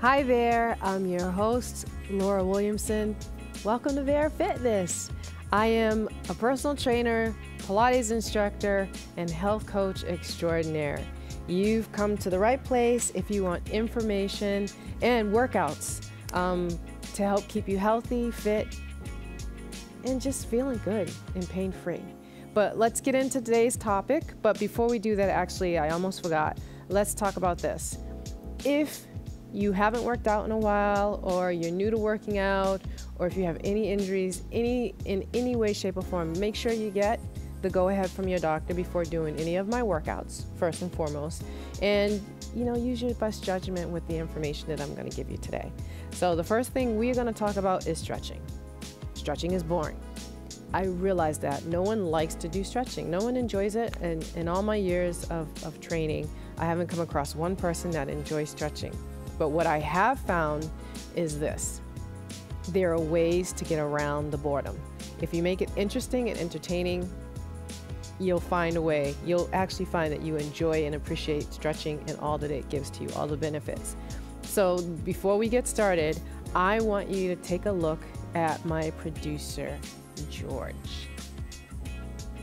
Hi there, I'm your host, Laure Williamson. Welcome to Vera Fitness. I am a personal trainer, Pilates instructor, and health coach extraordinaire. You've come to the right place if you want information and workouts to help keep you healthy, fit, and just feeling good and pain-free. But let's get into today's topic. But before we do that, actually, I almost forgot. Let's talk about this. If you haven't worked out in a while, or you're new to working out, or if you have any injuries, in any way, shape, or form, make sure you get the go-ahead from your doctor before doing any of my workouts, first and foremost. And, use your best judgment with the information that I'm going to give you today. So the first thing we're going to talk about is stretching. Stretching is boring. I realize that. No one likes to do stretching. No one enjoys it. And in all my years of training, I haven't come across one person that enjoys stretching. But what I have found is this. There are ways to get around the boredom. If you make it interesting and entertaining, you'll find a way. You'll actually find that you enjoy and appreciate stretching and all that it gives to you, all the benefits. So before we get started, I want you to take a look at my producer, George.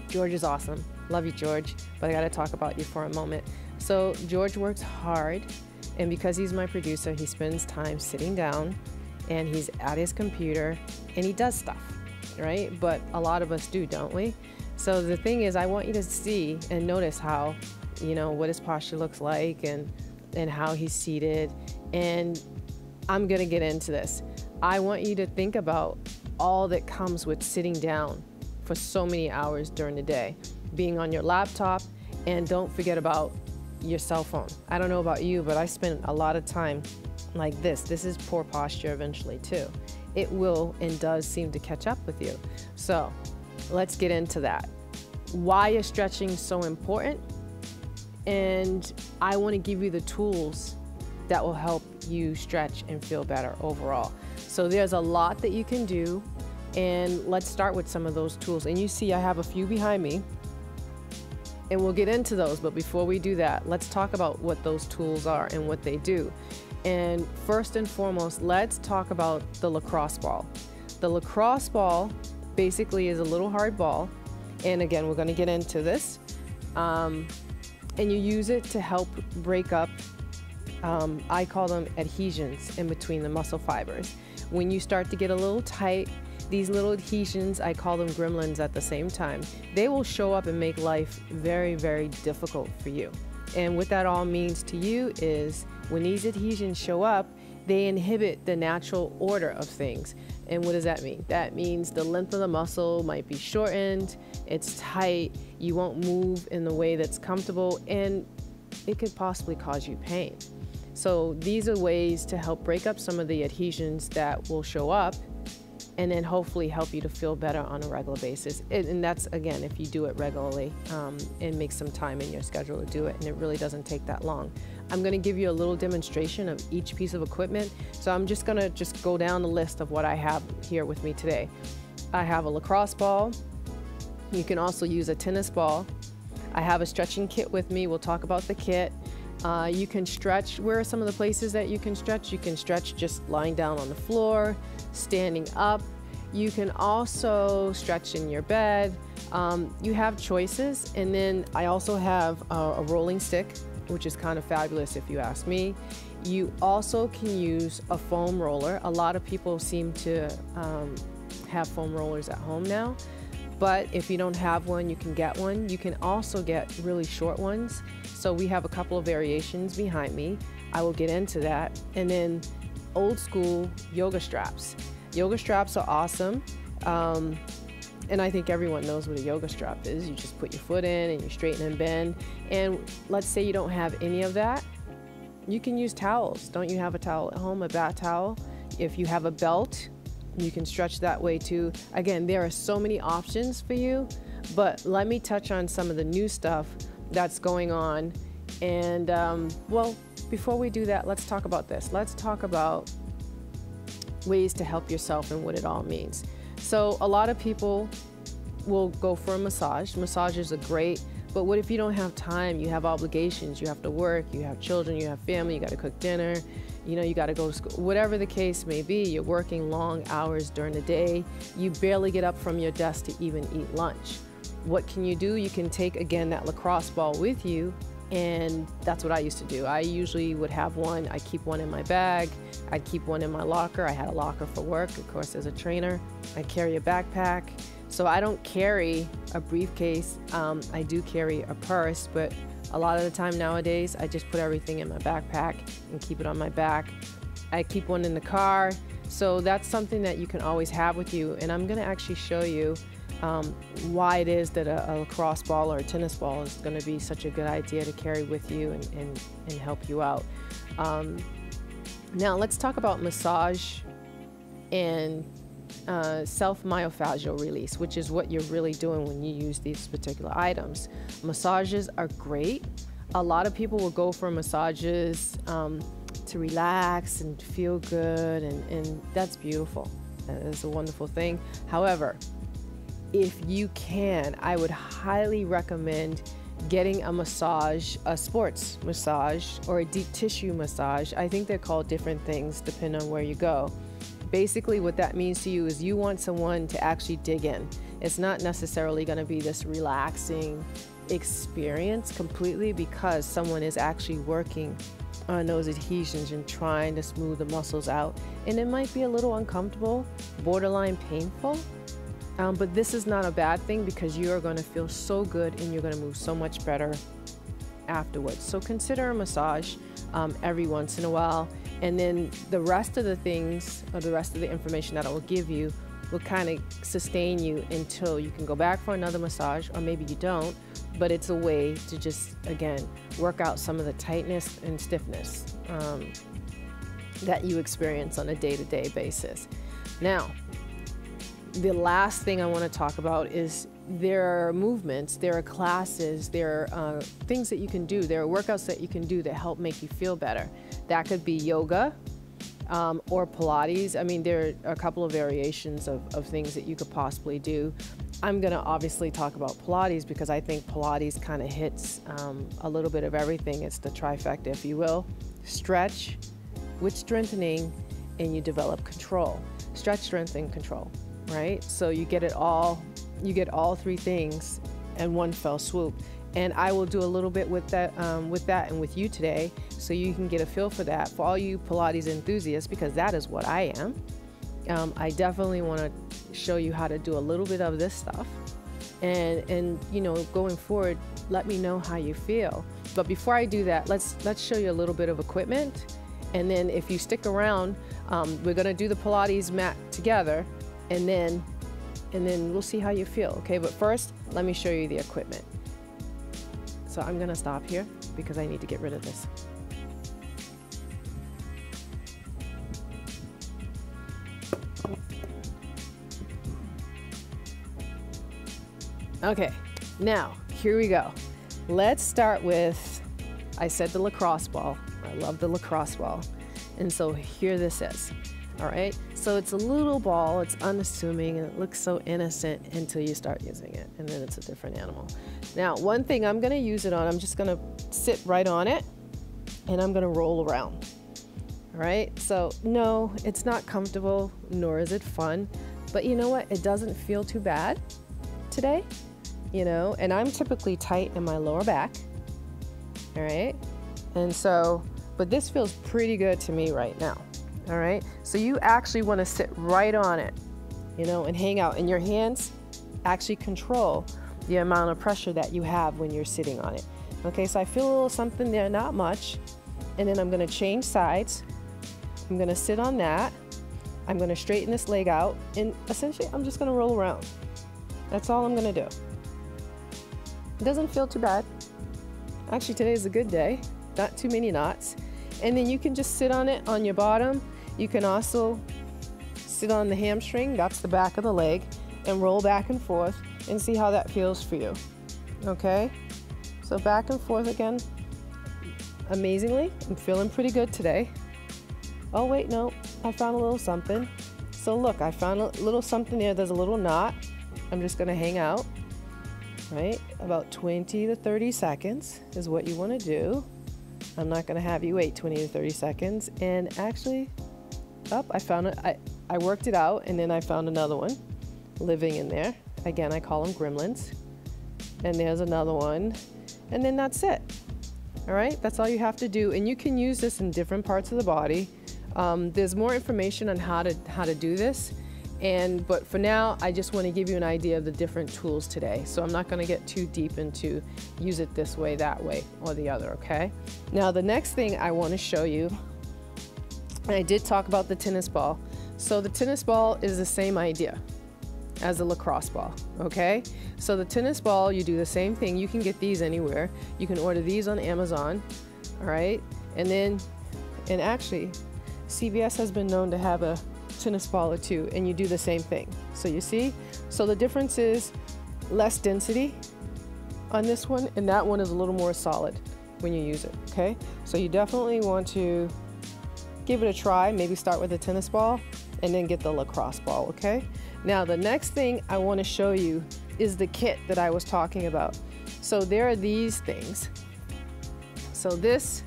George is awesome. Love you, George. But I got to talk about you for a moment. So George works hard. And because he's my producer, he spends time sitting down and he's at his computer and he does stuff, right? But a lot of us do, don't we? So the thing is, I want you to see and notice how, what his posture looks like and how he's seated. And I'm gonna get into this. I want you to think about all that comes with sitting down for so many hours during the day, being on your laptop, and don't forget about your cell phone. I don't know about you, but I spend a lot of time like this. This is poor posture eventually too. It will and does seem to catch up with you. So let's get into that. Why is stretching so important? And I want to give you the tools that will help you stretch and feel better overall. So there's a lot that you can do, and let's start with some of those tools. And you see I have a few behind me, and we'll get into those. But before we do that, let's talk about what those tools are and what they do. And first and foremost, let's talk about the lacrosse ball. The lacrosse ball basically is a little hard ball. And again, we're going to get into this. And you use it to help break up, I call them adhesions in between the muscle fibers. When you start to get a little tight, these little adhesions, I call them gremlins at the same time, they will show up and make life very, very difficult for you. And what that all means to you is when these adhesions show up, they inhibit the natural order of things. And what does that mean? That means the length of the muscle might be shortened, it's tight, you won't move in the way that's comfortable, and it could possibly cause you pain. So these are ways to help break up some of the adhesions that will show up and then hopefully help you to feel better on a regular basis. And that's, again, if you do it regularly and make some time in your schedule to do it, and it really doesn't take that long. I'm gonna give you a little demonstration of each piece of equipment. So I'm just gonna go down the list of what I have here with me today. I have a lacrosse ball. You can also use a tennis ball. I have a stretching kit with me. We'll talk about the kit. You can stretch. Where are some of the places that you can stretch? You can stretch just lying down on the floor, standing up. You can also stretch in your bed. You have choices. And then I also have a rolling stick, which is kind of fabulous if you ask me. You also can use a foam roller. A lot of people seem to have foam rollers at home now. But if you don't have one, you can get one. You can also get really short ones. So we have a couple of variations behind me. I will get into that. And then old school yoga straps. Yoga straps are awesome. And I think everyone knows what a yoga strap is. You just put your foot in and you straighten and bend. And let's say you don't have any of that. You can use towels. Don't you have a towel at home, a bath towel? If you have a belt, you can stretch that way too. Again, there are so many options for you, but let me touch on some of the new stuff that's going on. And well, before we do that, let's talk about this. Let's talk about ways to help yourself and what it all means. So a lot of people will go for a massage. Massages are great, but what if you don't have time? You have obligations, you have to work, you have children, you have family, you got to cook dinner, You know, you got to go to school, whatever the case may be. You're working long hours during the day. You barely get up from your desk to even eat lunch. What can you do? You can take, again, that lacrosse ball with you, and that's what I used to do. I usually would have one. I keep one in my bag. I'd keep one in my locker. I had a locker for work, of course, as a trainer. I carry a backpack. So I don't carry a briefcase. I do carry a purse, but a lot of the time nowadays, I just put everything in my backpack and keep it on my back. I keep one in the car. So that's something that you can always have with you. And I'm gonna actually show you why it is that a lacrosse ball or a tennis ball is going to be such a good idea to carry with you and help you out. Now let's talk about massage and self-myofascial release, which is what you're really doing when you use these particular items. Massages are great. A lot of people will go for massages to relax and feel good, and that's beautiful. That is a wonderful thing. However, if you can, I would highly recommend getting a massage, a sports massage or a deep tissue massage. I think they're called different things depending on where you go. Basically what that means to you is you want someone to actually dig in. It's not necessarily going to be this relaxing experience completely, because someone is actually working on those adhesions and trying to smooth the muscles out. And it might be a little uncomfortable, borderline painful. But this is not a bad thing, because you are going to feel so good and you're going to move so much better afterwards. So consider a massage every once in a while, and then the rest of the things, or the rest of the information that I will give you, will kind of sustain you until you can go back for another massage, or maybe you don't, but it's a way to just, again, work out some of the tightness and stiffness that you experience on a day-to-day basis. Now, the last thing I want to talk about is there are movements, there are classes, there are things that you can do, there are workouts that you can do that help make you feel better. That could be yoga or Pilates. I mean, there are a couple of variations of things that you could possibly do. I'm going to obviously talk about Pilates because I think Pilates kind of hits a little bit of everything. It's the trifecta, if you will. Stretch with strengthening, and you develop control. Stretch, strengthen, control. Right? So you get it all, you get all three things in one fell swoop. And I will do a little bit with that and with you today, so you can get a feel for that. For all you Pilates enthusiasts, because that is what I am. I definitely want to show you how to do a little bit of this stuff. And you know, going forward, let me know how you feel. But before I do that, let's show you a little bit of equipment. And then if you stick around, we're going to do the Pilates mat together. And then we'll see how you feel, okay? But first, let me show you the equipment. So I'm gonna stop here because I need to get rid of this. Okay, now, here we go. Let's start with, I said the lacrosse ball. I love the lacrosse ball. And so here this is. All right, so it's a little ball, it's unassuming, and it looks so innocent until you start using it, and then it's a different animal. Now, one thing I'm gonna use it on, I'm just gonna sit right on it, and I'm gonna roll around. All right, so no, it's not comfortable, nor is it fun, but you know what? It doesn't feel too bad today, you know, and I'm typically tight in my lower back, all right? And so, but this feels pretty good to me right now. All right, so you actually want to sit right on it, you know, and hang out, and your hands actually control the amount of pressure that you have when you're sitting on it. Okay, so I feel a little something there, not much, and then I'm going to change sides. I'm going to sit on that. I'm going to straighten this leg out, and essentially I'm just going to roll around. That's all I'm going to do. It doesn't feel too bad. Actually, today is a good day, not too many knots. And then you can just sit on it on your bottom. You can also sit on the hamstring, that's the back of the leg, and roll back and forth and see how that feels for you. Okay? So back and forth again. Amazingly, I'm feeling pretty good today. Oh wait, no, I found a little something. So look, I found a little something there. There's a little knot. I'm just gonna hang out, right? About 20 to 30 seconds is what you wanna do. I'm not gonna have you wait 20 to 30 seconds. And actually, I found it. I worked it out, and then I found another one living in there. Again, I call them gremlins. And there's another one, and then that's it. All right, that's all you have to do. And you can use this in different parts of the body. There's more information on how to do this. But for now, I just want to give you an idea of the different tools today. So I'm not going to get too deep into use it this way, that way, or the other, okay? Now, the next thing I want to show you, I did talk about the tennis ball. So the tennis ball is the same idea as a lacrosse ball, okay? So the tennis ball, you do the same thing. You can get these anywhere. You can order these on Amazon, all right? And actually, CBS has been known to have a tennis ball or two, and you do the same thing. So you see? So the difference is less density on this one, and that one is a little more solid when you use it, okay? So you definitely want to give it a try. Maybe start with a tennis ball and then get the lacrosse ball, okay? Now, the next thing I want to show you is the kit that I was talking about. So there are these things. So this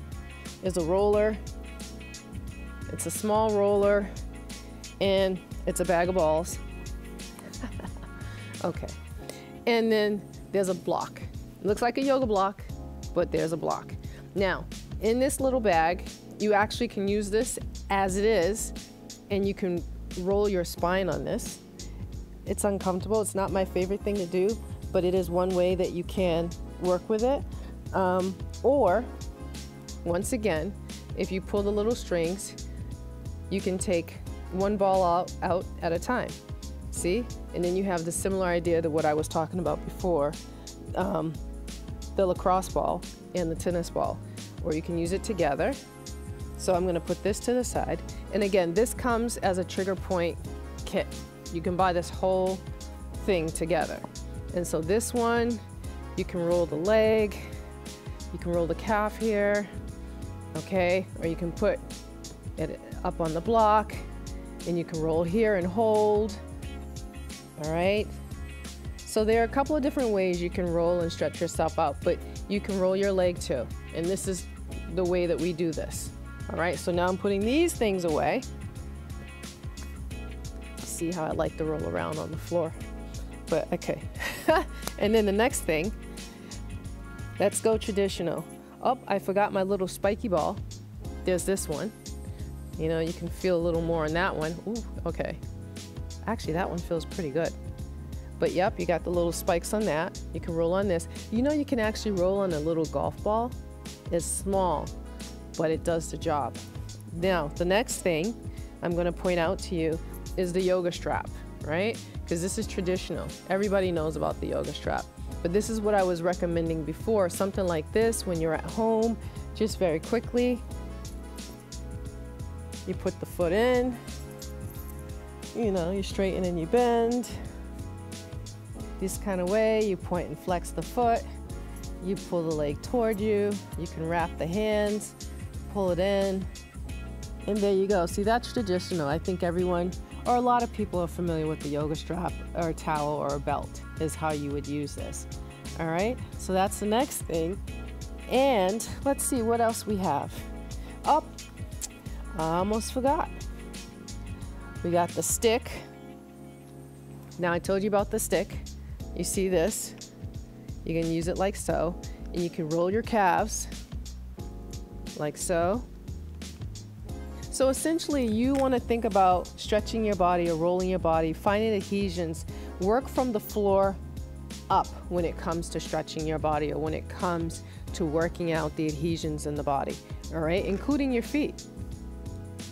is a roller. It's a small roller, and it's a bag of balls. Okay. And then there's a block. It looks like a yoga block, but there's a block. Now, in this little bag, you actually can use this as it is, and you can roll your spine on this. It's uncomfortable. It's not my favorite thing to do, but it is one way that you can work with it. Or, once again, if you pull the little strings, you can take one ball out at a time. See? And then you have the similar idea to what I was talking about before, the lacrosse ball and the tennis ball, or you can use it together. So I'm going to put this to the side. And again, this comes as a trigger point kit. You can buy this whole thing together. And so this one, you can roll the leg, you can roll the calf here, okay? Or you can put it up on the block, and you can roll here and hold, all right? So there are a couple of different ways you can roll and stretch yourself out, but you can roll your leg too. And this is the way that we do this. All right, so now I'm putting these things away. See how I like to roll around on the floor, but okay. And then the next thing, let's go traditional. Oh, I forgot my little spiky ball. There's this one. You know, you can feel a little more on that one. Ooh, okay. Actually, that one feels pretty good. But yep, you got the little spikes on that. You can roll on this. You know, you can actually roll on a little golf ball. It's small, but it does the job. Now, the next thing I'm going to point out to you is the yoga strap, right? Because this is traditional. Everybody knows about the yoga strap. But this is what I was recommending before, something like this when you're at home, just very quickly. You put the foot in, you know, you straighten and you bend. This kind of way, you point and flex the foot. You pull the leg toward you. You can wrap the hands, pull it in, and there you go. See, that's traditional. I think everyone, or a lot of people, are familiar with the yoga strap or a towel or a belt is how you would use this. All right, so that's the next thing. And let's see what else we have. Oh, I almost forgot. We got the stick. Now, I told you about the stick. You see this? You can use it like so, and you can roll your calves like so. So essentially, you want to think about stretching your body or rolling your body, finding adhesions, work from the floor up when it comes to stretching your body or when it comes to working out the adhesions in the body, all right, including your feet.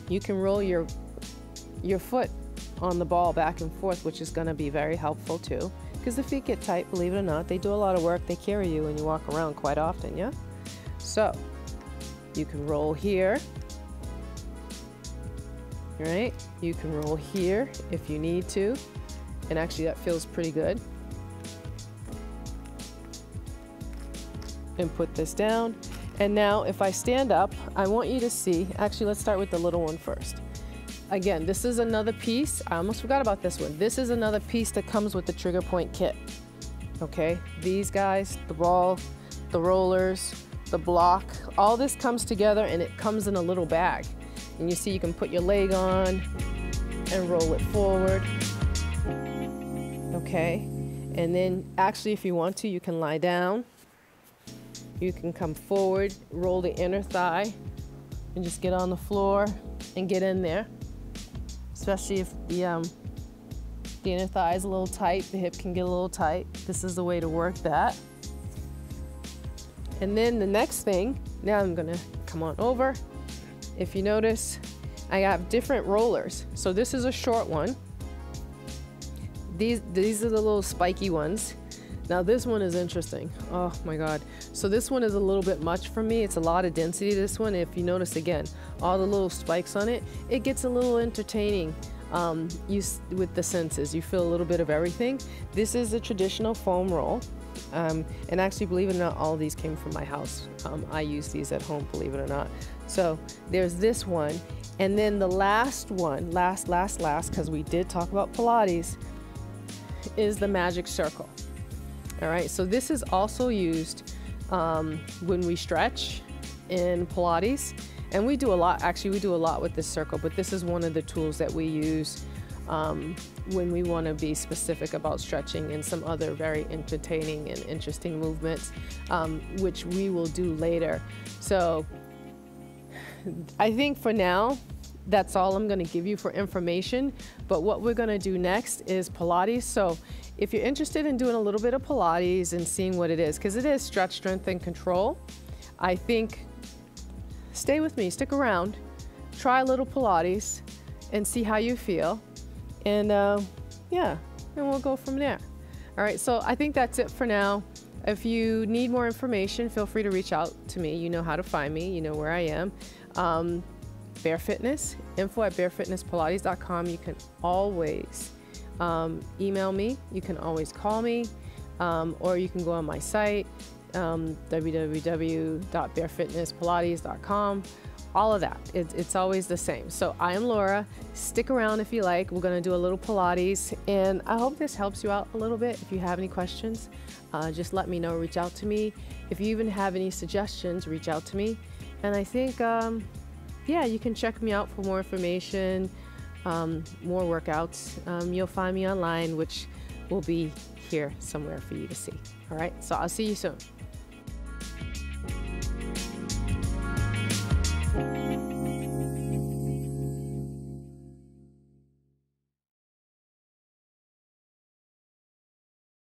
You can roll your foot on the ball back and forth, which is going to be very helpful too, because the feet get tight, believe it or not. They do a lot of work. They carry you and you walk around quite often, yeah? So you can roll here, all right? You can roll here if you need to, and actually that feels pretty good. And put this down. And now if I stand up, I want you to see, actually let's start with the little one first. Again, this is another piece. I almost forgot about this one. This is another piece that comes with the trigger point kit. Okay, these guys, the ball, the rollers, the block. All this comes together and it comes in a little bag. And you see you can put your leg on and roll it forward. Okay, and then actually if you want to, you can lie down. You can come forward, roll the inner thigh, and just get on the floor and get in there. Especially if the inner thigh is a little tight, the hip can get a little tight. This is the way to work that. And then the next thing, now I'm gonna come on over. If you notice, I have different rollers. So this is a short one. These are the little spiky ones. Now this one is interesting. Oh my God. So this one is a little bit much for me. It's a lot of density, this one. If you notice again, all the little spikes on it, it gets a little entertaining with the senses. You feel a little bit of everything. This is a traditional foam roll. And actually, believe it or not, all of these came from my house. I use these at home, believe it or not. So there's this one. And then the last one, last, because we did talk about Pilates, is the magic circle. All right, so this is also used when we stretch in Pilates. And we do a lot, actually we do a lot with this circle, but this is one of the tools that we use when we want to be specific about stretching and some other very entertaining and interesting movements, which we will do later. So I think for now, that's all I'm going to give you for information. But what we're going to do next is Pilates. So if you're interested in doing a little bit of Pilates and seeing what it is, because it is stretch, strength, and control, I think stay with me, stick around, try a little Pilates and see how you feel. And yeah, and we'll go from there. All right, so I think that's it for now. If you need more information, feel free to reach out to me. You know how to find me, you know where I am. Bare Fitness, info@barefitnesspilates.com. You can always email me, you can always call me, or you can go on my site, www.barefitnesspilates.com. All of that, it's always the same. So I am Laura. Stick around if you like. We're going to do a little Pilates, and I hope this helps you out a little bit. If you have any questions, just let me know. Reach out to me. If you even have any suggestions, reach out to me. And I think, yeah, you can check me out for more information, more workouts. You'll find me online, which will be here somewhere for you to see. All right, so I'll see you soon.